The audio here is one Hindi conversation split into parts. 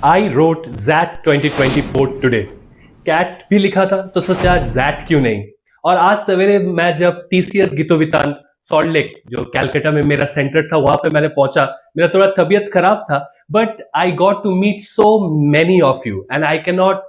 आई रोट जैट 2024 टुडे। कैट भी लिखा था तो सोचा जैट क्यों नहीं। और आज सवेरे मैं जब टीसीएस गीतोबितान सॉल्ट लेक जो कैलकाटा में मेरा सेंटर था वहां पे मैंने पहुंचा, मेरा थोड़ा तबीयत खराब था, but I got to meet so many of you and I can not,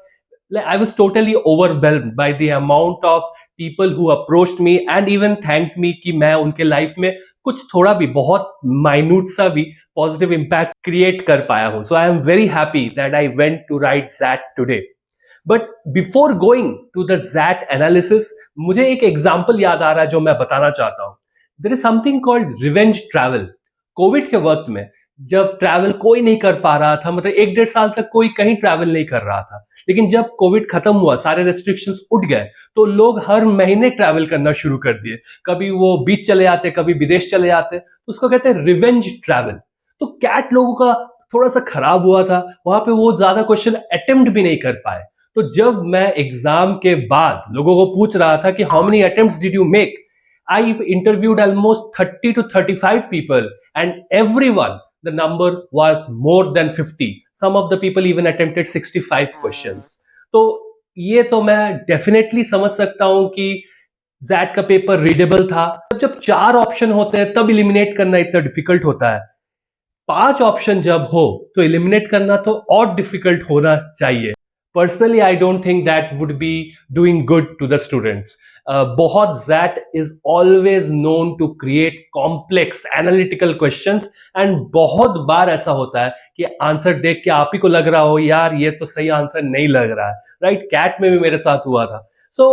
like I was totally overwhelmed by the amount of people who approached me and even thanked me कि मैं उनके लाइफ में कुछ थोड़ा भी बहुत माइन्यूट सा भी पॉजिटिव इम्पैक्ट क्रिएट कर पाया हूं. So I am very happy that I went to write that today. But before going to the that analysis मुझे एक एग्जाम्पल याद आ रहा है जो मैं बताना चाहता हूं. There is something called revenge travel. Covid के वक्त में जब ट्रैवल कोई नहीं कर पा रहा था, मतलब 1-1.5 साल तक कोई कहीं ट्रैवल नहीं कर रहा था, लेकिन जब कोविड खत्म हुआ, सारे रेस्ट्रिक्शंस उठ गए, तो लोग हर महीने ट्रैवल करना शुरू कर दिए. कभी वो बीच चले जाते, कभी विदेश चले जाते, तो उसको कहते हैं रिवेंज ट्रैवल. तो कैट लोगों का थोड़ा सा खराब हुआ था, वहां पे वो ज्यादा क्वेश्चन अटेम्प्ट भी नहीं कर पाए. तो जब मैं एग्जाम के बाद लोगों को पूछ रहा था कि how many attempts did you make, I interviewed almost 30 to 35 people, and everyone, the number was more than 50. Some of the people even attempted 65 questions. तो ये तो मैं डेफिनेटली समझ सकता हूं कि जैट का पेपर रीडेबल था. जब 4 ऑप्शन होते हैं तब इलिमिनेट करना इतना डिफिकल्ट होता है. 5 ऑप्शन जब हो तो इलिमिनेट करना तो और डिफिकल्ट होना चाहिए. Personally, I don't think that would be doing good to the students. बहुत that is always known to create complex analytical questions, and बहुत बार ऐसा होता है कि आंसर देख के आप ही को लग रहा हो यार ये तो सही आंसर नहीं लग रहा है, राइट? कैट में भी मेरे साथ हुआ था. So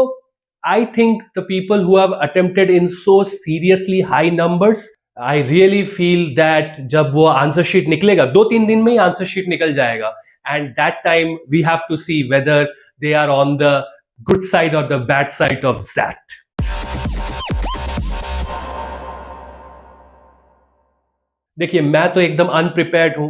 I think the people who have attempted in so seriously high numbers, I really feel that जब वो आंसर शीट निकलेगा, 2-3 दिन में ही आंसर शीट निकल जाएगा, and that time we have to see whether they are on the good side or the bad side of that. देखिए मैं तो एकदम अनप्रिपेयर्ड हूं,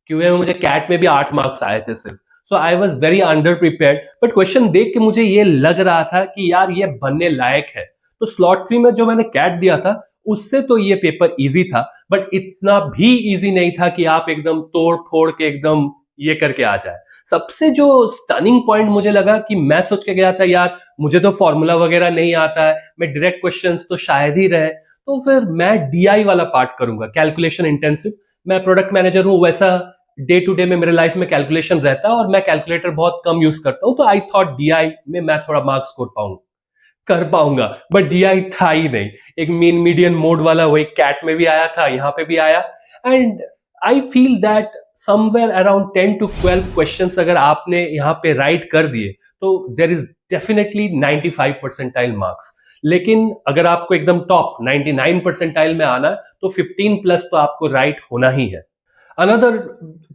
क्योंकि मुझे कैट में भी 8 मार्क्स आए थे सिर्फ. So I was very under prepared, but question देख के मुझे ये लग रहा था कि यार ये बनने लायक है. तो स्लॉट 3 में जो मैंने कैट दिया था उससे तो ये पेपर इजी था, बट इतना भी इजी नहीं था कि आप एकदम तोड़ फोड़ के एकदम ये करके आ जाए. सबसे जो स्टनिंग पॉइंट मुझे लगा कि मैं सोच के गया था यार मुझे तो फॉर्मूला वगैरह नहीं आता है, मैं डायरेक्ट क्वेश्चंस तो शायद ही रहे, तो फिर मैं डीआई वाला पार्ट करूंगा, कैलकुलेशन इंटेंसिव. मैं प्रोडक्ट मैनेजर हूं, वैसा डे टू डे में मेरे लाइफ में कैलकुलेशन रहता है और मैं कैलकुलेटर बहुत कम यूज करता हूं, तो आई थॉट डीआई में मैं थोड़ा मार्क्स स्कोर कर पाऊंगा. बट डीआई था ही नहीं. एक मीन मीडियन मोड वाला वही कैट में भी आया था, यहाँ पे भी आया. And I feel that somewhere around 10 to 12 questions अगर आपने यहाँ पे राइट कर दिए तो there is definitely 95 percentile marks. लेकिन अगर आपको एकदम टॉप 99 परसेंटाइल में आना है तो 15 प्लस तो आपको राइट होना ही है. Another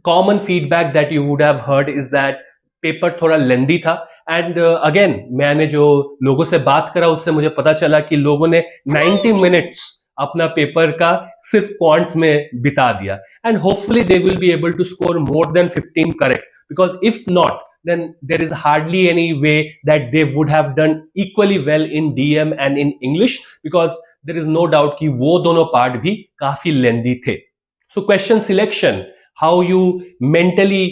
common feedback that you would have heard is that paper थोड़ा लेंदी था. एंड अगेन मैंने जो लोगों से बात करा उससे मुझे पता चला कि लोगों ने 90 मिनट्स अपना पेपर का सिर्फ क्वांट्स में बिता दिया. And hopefully they will be able to score more than 15 correct, because if not then there is hardly any way that they would have done equally well in DM and in English, because there is no doubt कि वो दोनों पार्ट भी काफी लेंदी थे. So question selection, how you mentally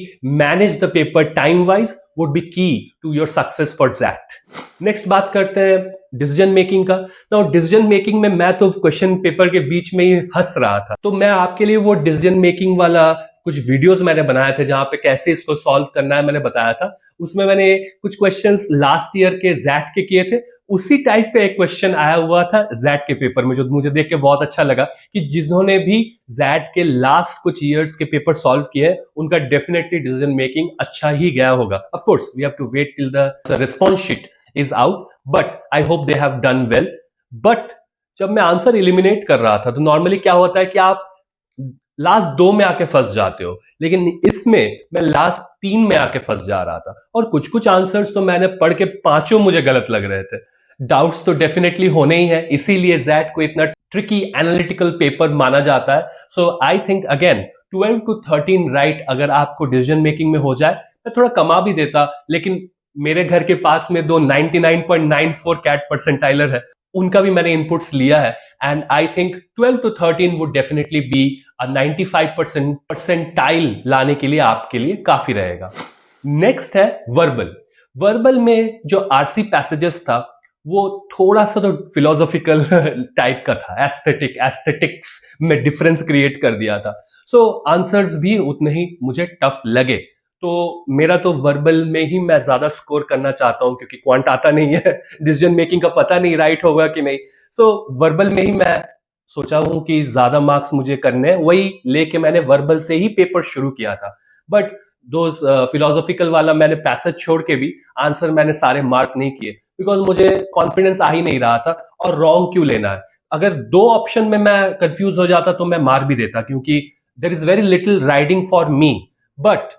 manage the paper time wise would be key to your success for that. Next बात करते हैं डिसीजन मेकिंग का. नाउ डिसीजन मेकिंग में मैं तो क्वेश्चन पेपर के बीच में ही हंस रहा था, तो मैं आपके लिए वो डिसीजन मेकिंग वाला कुछ वीडियोस मैंने बनाए थे जहां पे कैसे इसको सॉल्व करना है मैंने बताया था. उसमें मैंने कुछ क्वेश्चंस लास्ट ईयर के जैट के किए थे. उसी टाइप पे एक क्वेश्चन आया हुआ था जैट के पेपर में, जो मुझे देख के बहुत अच्छा लगा कि जिन्होंने भी जैट के लास्ट कुछ ईयर्स के पेपर सॉल्व किए उनका डेफिनेटली डिसीजन मेकिंग अच्छा ही गया होगा. Of course we have to wait till the response sheet is out, but I hope they have done well. But जब मैं आंसर इलिमिनेट कर रहा था तो नॉर्मली क्या होता है कि आप लास्ट 2 में आके फंस जाते हो, लेकिन इसमें मैं लास्ट 3 में आके फंस जा रहा था. और कुछ कुछ आंसर्स तो मैंने पढ़ के पांचों मुझे गलत लग रहे थे. डाउट्स तो डेफिनेटली होने ही है, इसीलिए जैट को इतना ट्रिकी एनालिटिकल पेपर माना जाता है. So I think again 12 to 13 right अगर आपको डिसीजन मेकिंग में हो जाए, मैं थोड़ा कमा भी देता, लेकिन मेरे घर के पास में 2 99.94 कैट परसेंटाइलर है, उनका भी मैंने इनपुट्स लिया है and I think 12 to 13 would definitely be a 95% percentile लाने के लिए आपके लिए काफी रहेगा। नेक्स्ट है वर्बल। वर्बल में जो आरसी पैसेजेस था वो थोड़ा सा तो फिलोसॉफिकल टाइप का था, एस्थेटिक्स में डिफरेंस क्रिएट कर दिया था। सो आंसर्स भी उतने ही मुझे टफ लगे। तो मेरा तो वर्बल में ही मैं ज्यादा स्कोर करना चाहता हूं क्योंकि क्वांट आता नहीं है, डिसीजन मेकिंग का पता नहीं राइट होगा कि नहीं। सो वर्बल में ही मैं सोचा हूं कि ज्यादा मार्क्स मुझे करने हैं, वही लेके मैंने वर्बल से ही पेपर शुरू किया था। बट दो फिलोसॉफिकल वाला मैंने पैसेज छोड़ के भी आंसर मैंने सारे मार्क नहीं किए बिकॉज मुझे कॉन्फिडेंस आ ही नहीं रहा था और रॉन्ग क्यों लेना है। अगर दो ऑप्शन में मैं कंफ्यूज हो जाता तो मैं मार भी देता क्योंकि there is very little riding for me. But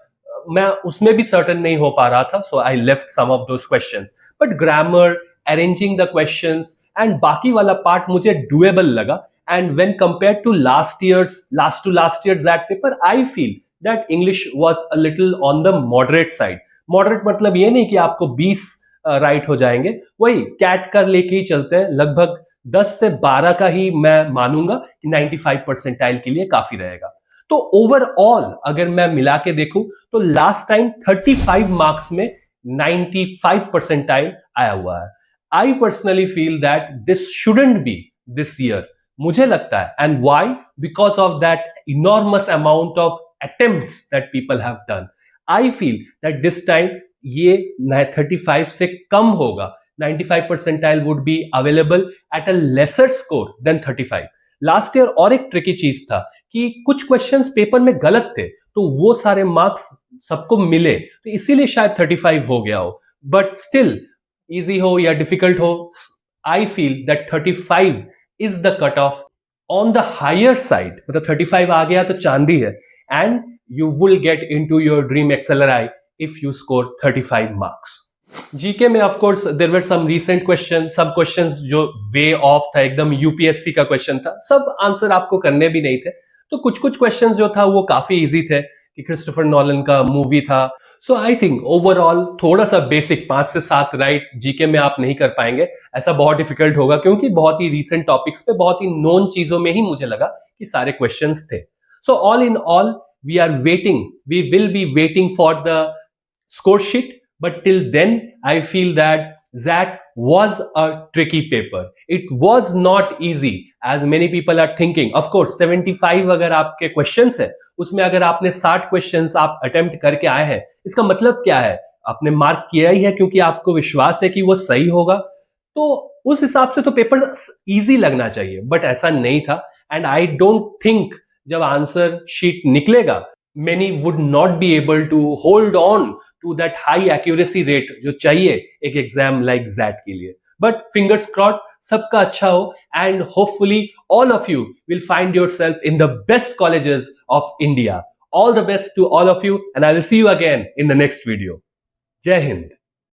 मैं उसमें भी सर्टन नहीं हो पा रहा था, so I left some of those questions. But grammar, arranging the questions and बाकी वाला पार्ट मुझे डुएबल लगा। And when compared to last years that paper, I feel that English was a little on the moderate side. Moderate मतलब ये नहीं कि आपको 20 राइट हो जाएंगे, वही कैट का लेके ही चलते हैं, लगभग 10 से 12 का ही मैं मानूंगा कि 95 परसेंटाइल के लिए काफी रहेगा। तो ओवरऑल अगर मैं मिला के देखूं तो लास्ट टाइम 35 मार्क्स में 95 परसेंटाइल आया हुआ है। I personally feel that this shouldn't be this year, मुझे लगता है। And why? Because of that enormous amount of attempts that people have done. I feel that this time ये 35 से कम होगा। 95 percentile would be available at a lesser score than 35। Last year और एक ट्रिकी चीज था कि कुछ क्वेश्चंस पेपर में गलत थे तो वो सारे मार्क्स सबको मिले, तो इसीलिए शायद 35 हो गया हो। बट स्टिल, इजी हो या डिफिकल्ट हो, I feel that 35 is the cut off on the higher side. मतलब 35 आ गया तो चांदी है and you will get into your dream एक्सेलराई if you score 35 marks. GK में of course there were some recent question, सब क्वेश्चंस जो वे ऑफ था, एकदम यूपीएससी का क्वेश्चन था, सब आंसर आपको करने भी नहीं थे। तो कुछ कुछ क्वेश्चंस जो था वो काफी इजी थे कि क्रिस्टोफर नॉलन का मूवी था। सो आई थिंक ओवरऑल थोड़ा सा बेसिक 5 से 7 राइट जीके में आप नहीं कर पाएंगे, ऐसा बहुत डिफिकल्ट होगा क्योंकि बहुत ही रीसेंट टॉपिक्स पे, बहुत ही नोन चीजों में ही मुझे लगा कि सारे क्वेश्चंस थे। So all in all we will be waiting for the score sheet, but till then I feel that that was a tricky paper. It was not easy as many people are thinking. Of course 75 अगर आपके क्वेश्चंस है उसमें अगर आपने 60 क्वेश्चंस आप अटेम्प्ट करके आए हैं, इसका मतलब क्या है? आपने मार्क किया ही है क्योंकि आपको विश्वास है कि वो सही होगा। तो उस हिसाब से तो पेपर इजी लगना चाहिए, बट ऐसा नहीं था। एंड आई डोंट थिंक जब आंसर शीट निकलेगा many would not be able to hold on to that high accuracy rate जो चाहिए एक एग्जाम लाइक ज़ैट के लिए। बट फिंगर्स क्रॉस्ड, सबका अच्छा हो and hopefully all of you will find yourself in the best colleges of India. All the best to all of you and I will see you again in the next video. Jai Hind.